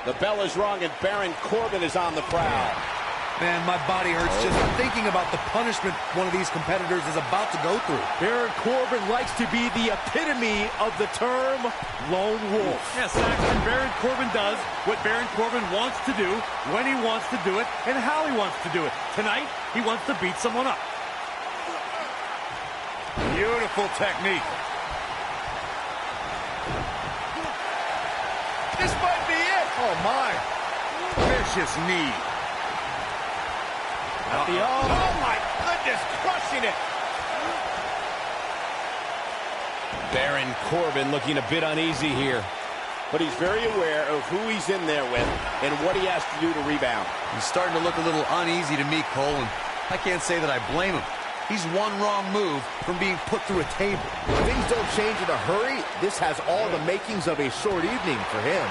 The bell is rung and Baron Corbin is on the prowl. Man, my body hurts just thinking about the punishment one of these competitors is about to go through. Baron Corbin likes to be the epitome of the term lone wolf. Yes, Saxton, Baron Corbin does what Baron Corbin wants to do, when he wants to do it, and how he wants to do it. Tonight, he wants to beat someone up. Beautiful technique. This might be it. Oh, my. Vicious knee. Oh, my goodness, crushing it. Baron Corbin looking a bit uneasy here. But he's very aware of who he's in there with and what he has to do to rebound. He's starting to look a little uneasy to me, Cole, and I can't say that I blame him. He's one wrong move from being put through a table. If things don't change in a hurry, this has all the makings of a short evening for him.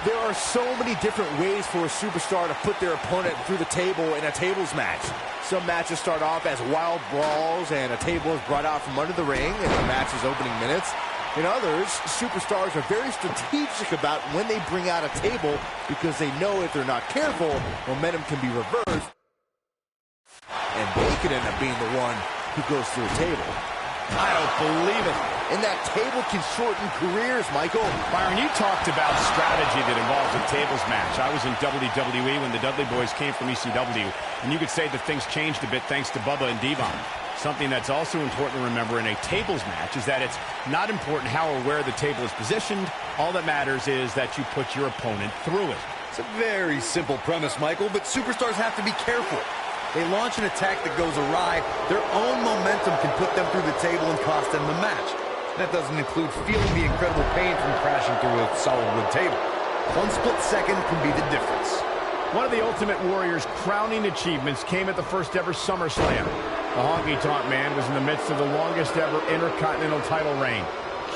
There are so many different ways for a superstar to put their opponent through the table in a tables match. Some matches start off as wild brawls and a table is brought out from under the ring in the match's opening minutes. In others, superstars are very strategic about when they bring out a table because they know if they're not careful, momentum can be reversed and they could end up being the one who goes through a table. I don't believe it. And that table can shorten careers, Michael. Byron, you talked about strategy that involves a tables match. I was in WWE when the Dudley Boys came from ECW, and you could say that things changed a bit thanks to Bubba and Devon. Something that's also important to remember in a tables match is that it's not important how or where the table is positioned. All that matters is that you put your opponent through it. It's a very simple premise, Michael, but superstars have to be careful. They launch an attack that goes awry, their own momentum can put them through the table and cost them the match. That doesn't include feeling the incredible pain from crashing through a solid wood table. One split second can be the difference. One of the Ultimate Warrior's crowning achievements came at the first ever SummerSlam. The honky-tonk man was in the midst of the longest ever Intercontinental title reign.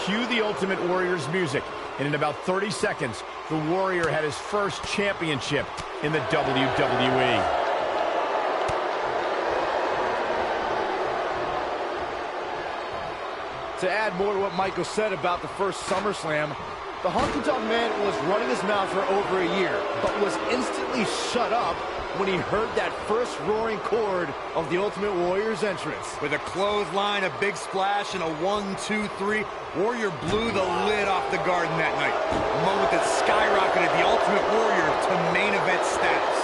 Cue the Ultimate Warrior's music, and in about 30 seconds, the Warrior had his first championship in the WWE. To add more to what Michael said about the first SummerSlam, the honky-tonk man was running his mouth for over a year, but was instantly shut up when he heard that first roaring chord of the Ultimate Warrior's entrance. With a clothesline, a big splash, and a 1-2-3, Warrior blew the lid off the Garden that night. A moment that skyrocketed the Ultimate Warrior to main event status.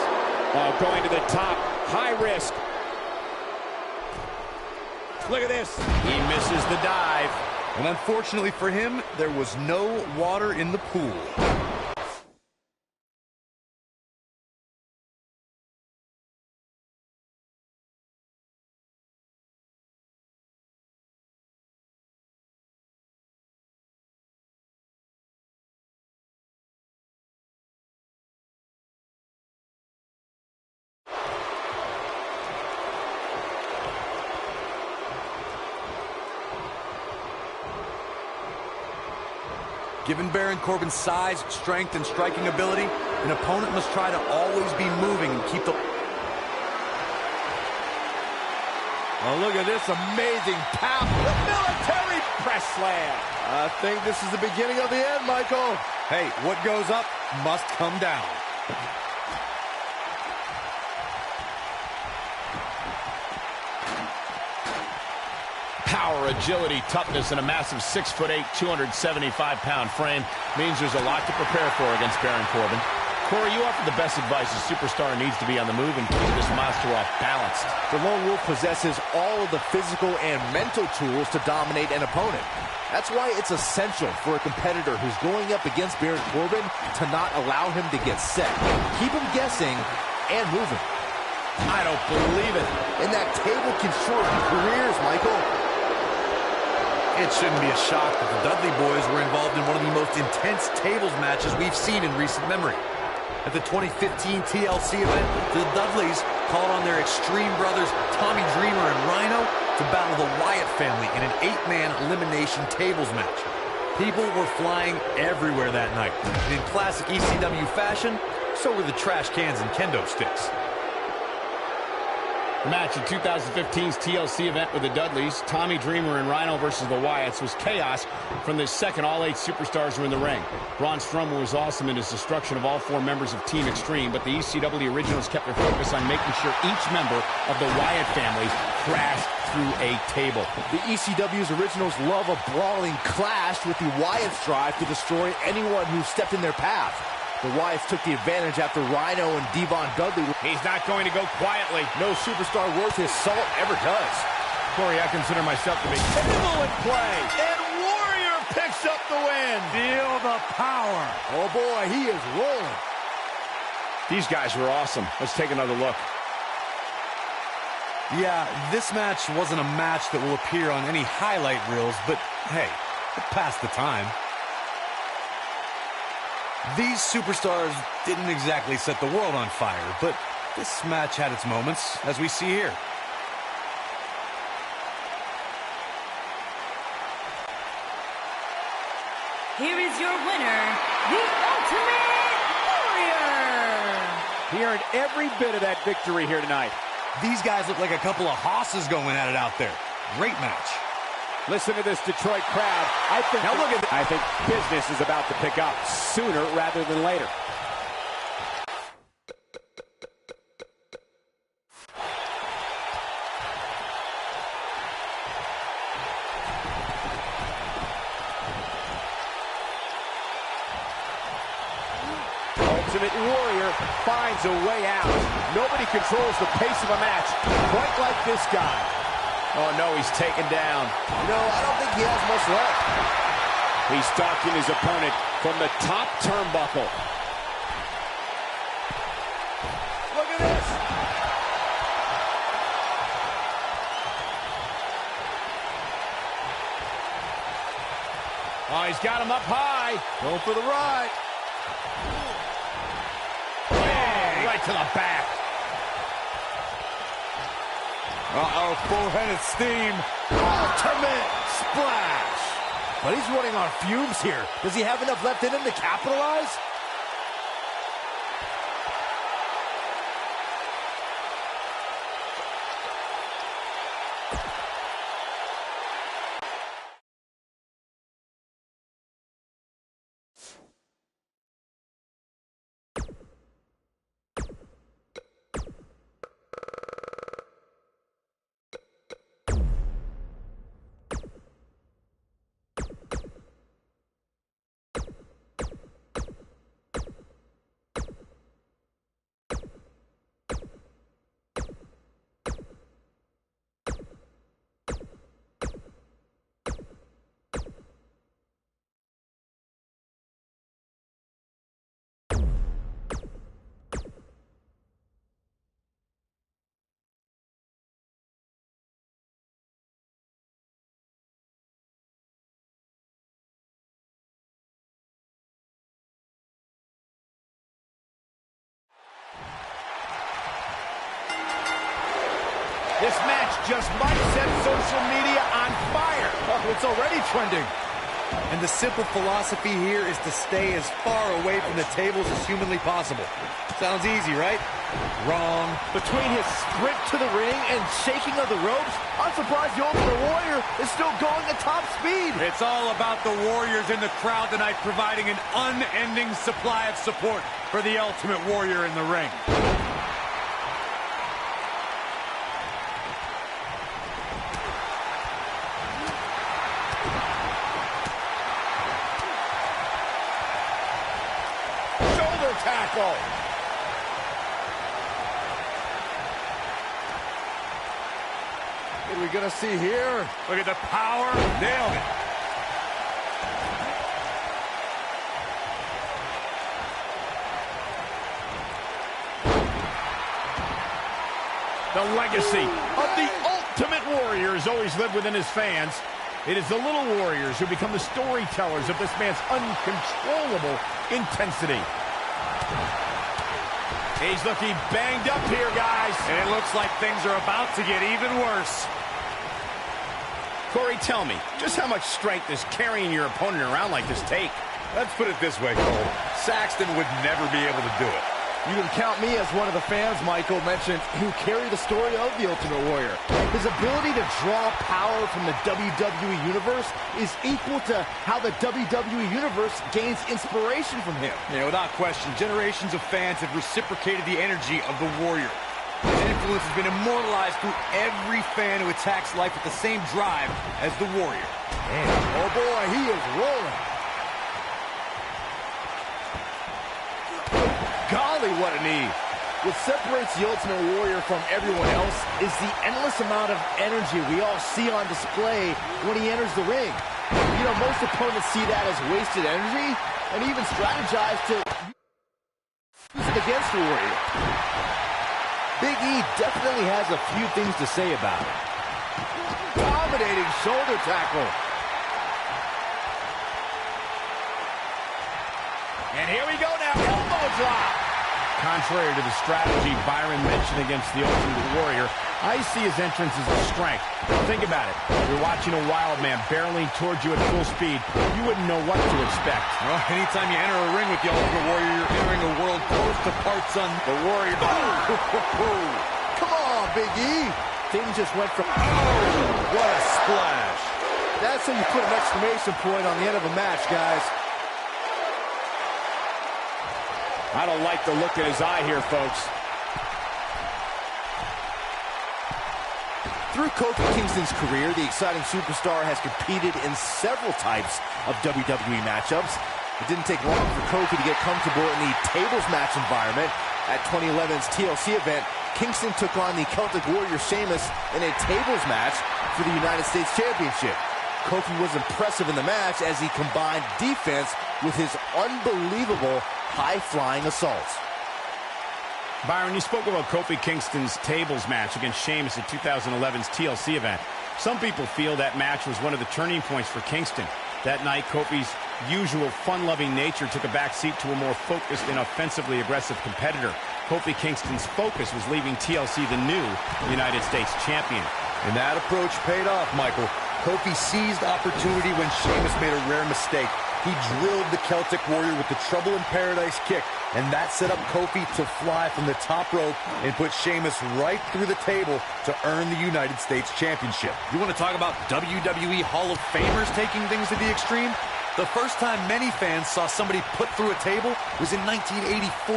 Oh, going to the top, high risk. Look at this. He misses the dive. And unfortunately for him, there was no water in the pool. Given Baron Corbin's size, strength, and striking ability, an opponent must try to always be moving and keep the... Oh, look at this amazing power. The military press slam. I think this is the beginning of the end, Michael. Hey, what goes up must come down. Power, agility, toughness, and a massive 6'8", 275-pound frame means there's a lot to prepare for against Baron Corbin. Corey, you offer the best advice a superstar needs to be on the move and keep this monster off balanced. The Lone Wolf possesses all of the physical and mental tools to dominate an opponent. That's why it's essential for a competitor who's going up against Baron Corbin to not allow him to get set. Keep him guessing and moving. I don't believe it. And that table can shorten careers, Michael. It shouldn't be a shock that the Dudley Boys were involved in one of the most intense tables matches we've seen in recent memory. At the 2015 TLC event, the Dudleys called on their Extreme brothers Tommy Dreamer and Rhino to battle the Wyatt family in an 8-man elimination tables match. People were flying everywhere that night, and in classic ECW fashion, so were the trash cans and kendo sticks. The match in 2015's TLC event with the Dudleys, Tommy Dreamer and Rhino versus the Wyatts, was chaos from the second all 8 superstars were in the ring. Braun Strowman was awesome in his destruction of all 4 members of Team Extreme, but the ECW originals kept their focus on making sure each member of the Wyatt family crashed through a table. The ECW's originals love a brawling clash, with the Wyatts strive to destroy anyone who stepped in their path. The Wyatts took the advantage after Rhino and Devon Dudley. He's not going to go quietly. No superstar worth his salt ever does. Corey, I consider myself to be Table in play, and Warrior picks up the win. Feel the power. Oh boy, he is rolling. These guys were awesome. Let's take another look. Yeah, this match wasn't a match that will appear on any highlight reels, but hey, it passed the time. These superstars didn't exactly set the world on fire, but this match had its moments, as we see here. Here is your winner, the Ultimate Warrior. He earned every bit of that victory here tonight. These guys look like a couple of hosses going at it out there. Great match. Listen to this Detroit crowd. I think business is about to pick up sooner rather than later. Ultimate Warrior finds a way out. Nobody controls the pace of a match quite like this guy. Oh, no, he's taken down. No, I don't think he has much left. He's stalking his opponent from the top turnbuckle. Look at this. Oh, he's got him up high. Going for the ride. Bang! Right to the back. Uh-oh, full-headed steam. Ultimate splash. But he's running on fumes here. Does he have enough left in him to capitalize? This match just might set social media on fire. Oh, it's already trending. And the simple philosophy here is to stay as far away from the tables as humanly possible. Sounds easy, right? Wrong. Between his sprint to the ring and shaking of the ropes, I'm surprised the Ultimate Warrior is still going at top speed. It's all about the Warriors in the crowd tonight, providing an unending supply of support for the Ultimate Warrior in the ring. Tackle. What are we going to see here? Look at the power. Nailed it. The legacy of the Ultimate Warrior has always lived within his fans. It is the little warriors who become the storytellers of this man's uncontrollable intensity. He's looking banged up here, guys. And it looks like things are about to get even worse. Corey, tell me, just how much strength does carrying your opponent around like this take? Let's put it this way, Cole. Saxton would never be able to do it. You can count me as one of the fans Michael mentioned who carry the story of the Ultimate Warrior. His ability to draw power from the WWE Universe is equal to how the WWE Universe gains inspiration from him. Yeah, without question, generations of fans have reciprocated the energy of the Warrior. His influence has been immortalized through every fan who attacks life with the same drive as the Warrior. Oh boy, he is rolling. Golly, what a knee. What separates the Ultimate Warrior from everyone else is the endless amount of energy we all see on display when he enters the ring. You know, most opponents see that as wasted energy and even strategize to use it against the Warrior. Big E definitely has a few things to say about it. Dominating shoulder tackle. And here we go now, elbow drop. Contrary to the strategy Byron mentioned against the Ultimate Warrior, I see his entrance as a strength. Think about it. You're watching a wild man barreling towards you at full speed. You wouldn't know what to expect. Well, anytime you enter a ring with the Ultimate Warrior, you're entering a world close to parts on the Warrior. Come on, Big E. Things just went from, What a splash. that's how you put an exclamation point on the end of a match, guys. I don't like the look in his eye here, folks. Through Kofi Kingston's career, the exciting superstar has competed in several types of WWE matchups. It didn't take long for Kofi to get comfortable in the tables match environment. At 2011's TLC event, Kingston took on the Celtic Warrior Sheamus in a tables match for the United States Championship. Kofi was impressive in the match as he combined defense with his unbelievable high-flying assaults. Byron, you spoke about Kofi Kingston's tables match against Sheamus at 2011's TLC event. Some people feel that match was one of the turning points for Kingston. That night, Kofi's usual fun-loving nature took a backseat to a more focused and offensively aggressive competitor. Kofi Kingston's focus was leaving TLC the new United States champion. And that approach paid off, Michael. Kofi seized opportunity when Sheamus made a rare mistake. He drilled the Celtic Warrior with the Trouble in Paradise kick, and that set up Kofi to fly from the top rope and put Sheamus right through the table to earn the United States Championship. You want to talk about WWE Hall of Famers taking things to the extreme? The first time many fans saw somebody put through a table was in 1984.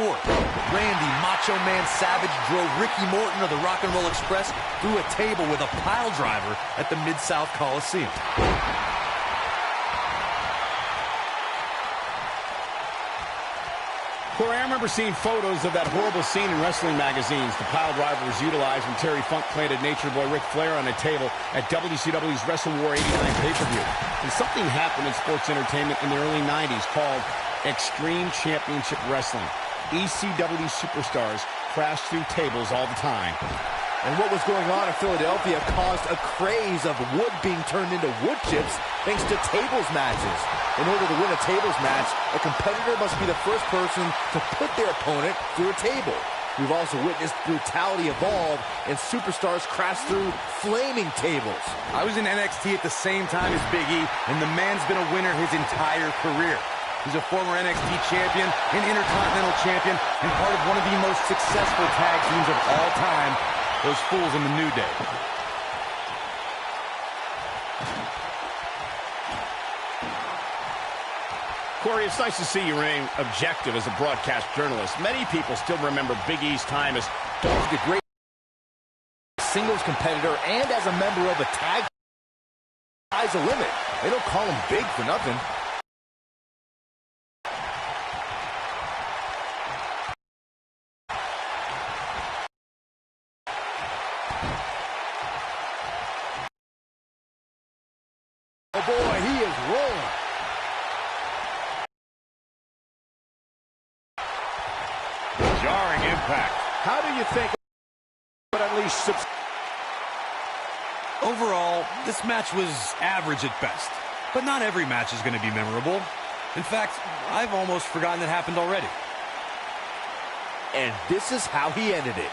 Randy Macho Man Savage drove Ricky Morton of the Rock and Roll Express through a table with a pile driver at the Mid-South Coliseum. Corey, I remember seeing photos of that horrible scene in wrestling magazines. The pile driver was utilized when Terry Funk planted Nature Boy Ric Flair on a table at WCW's Wrestle War 89 pay-per-view. And something happened in sports entertainment in the early 90s called Extreme Championship Wrestling. ECW superstars crashed through tables all the time. And what was going on in Philadelphia caused a craze of wood being turned into wood chips thanks to tables matches. In order to win a tables match, a competitor must be the first person to put their opponent through a table. We've also witnessed brutality evolve and superstars crash through flaming tables. I was in NXT at the same time as Big E, and the man's been a winner his entire career. He's a former NXT champion, an Intercontinental champion, and part of one of the most successful tag teams of all time, those fools in the New Day. Corey, it's nice to see you remain objective as a broadcast journalist. Many people still remember Big E's time as the great singles competitor and as a member of a tag. Sky's the limit. They don't call him big for nothing. Oh boy, he is rolling. Jarring impact. How do you think would unleash Overall, this match was average at best. But not every match is going to be memorable. In fact, I've almost forgotten it happened already. And this is how he ended it.